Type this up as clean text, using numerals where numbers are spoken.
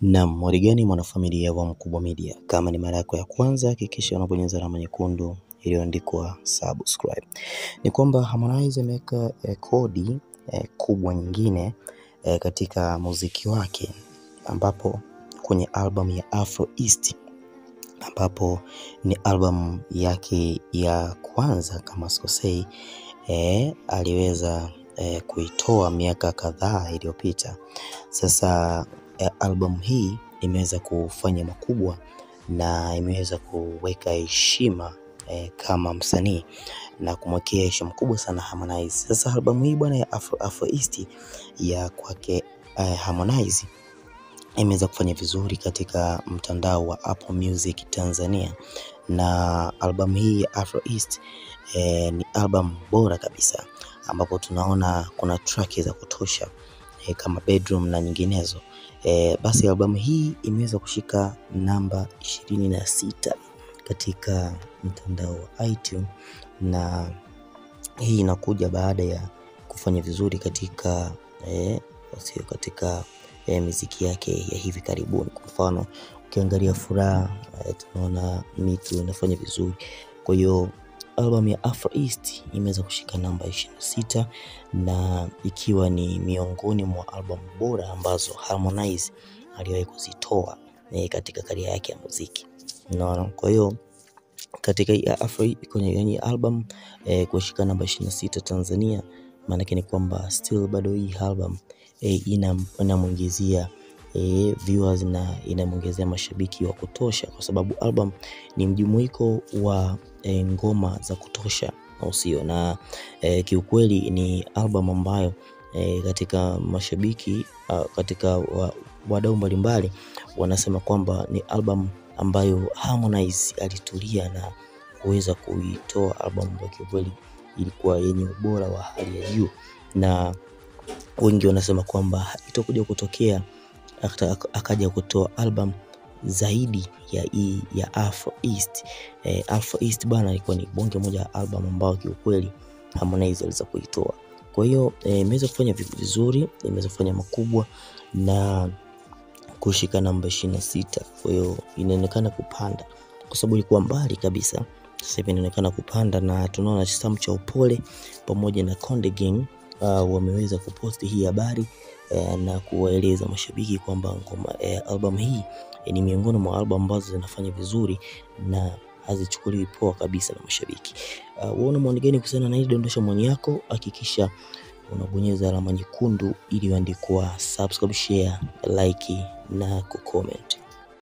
Naam, mwarigani mwanafamilia wa Mkubwa Media. Kama ni mara yako ya kwanza, hakikisha unabonyeza alama nyekundu iliyoandikwa subscribe. Ni kwamba Harmonize ameweka kodi kubwa nyingine katika muziki wake, ambapo kwenye album ya Afro East, ambapo ni album yake ya kwanza kama sikosei, aliweza kuitoa miaka kadhaa iliyopita. Sasa album hii imeweza kufanya makubwa na imeweza kuweka heshima kama msanii na kumwekea heshima kubwa sana Harmonize. Sasa album hii bwana ya Afro East ya kwake Harmonize imeweza kufanya vizuri katika mtandao wa Apple Music Tanzania, na album hii ya Afro East ni album bora kabisa, ambapo tunaona kuna track za kutosha kama Bedroom na nyinginezo. Basi albamu hii imeweza kushika namba 26 katika mtandao wa iTunes, na hii inakuja baada ya kufanya vizuri katika muziki yake ya hivi karibuni. Kwa mfano ukiangalia Furaha, tunaona Mitu inafanya vizuri. Kwa hiyo album ya Afro East imeweza kushika namba 26 na ikiwa ni miongoni mwa album bora ambazo Harmonize aliwahi kuzitoa katika career yake ya muziki. Unaona, kwa hiyo katika Afro kwenye album kushika namba 26 Tanzania, maana yake ni kwamba still bado hii album inamuongezea viewers na inamuongezea mashabiki wa kutosha, kwa sababu album ni mjumuiko wa ngoma za kutosha, au sio? Na kiukweli ni album ambayo katika mashabiki katika wadau mbalimbali wanasema kwamba ni album ambayo Harmonize alitulia na kuweza kuitoa album kwa kiukweli ilikuwa yenye ubora wa hali ya juu, na wengi wanasema kwamba itakuja kutokea akaja kutoa album zaidi ya Afro East. Afro East bana ilikuwa ni bonge moja album ambayo kiukweli Harmonize aliweza kuitoa. Kwa hiyo imeweza kufanya vizuri, imeweza kufanya makubwa na kushika namba 26. Kwa hiyo inaonekana kupanda kwa sababu ilikuwa mbali kabisa, sasa hivi inaonekana kupanda, na tunaona Sam cha Upole pamoja na Konde Gang wameweza kuposti hii habari na kuwaeleza mashabiki kwamba album hii ni miongoni mwa album ambazo zinafanya vizuri na hazichukuliwi poa kabisa na mashabiki. Uone maoni gani kuhusiana na hili? Dondosha maoni yako, hakikisha unabonyeza alama nyekundu iliyoandikwa subscribe, share, like na kucomment.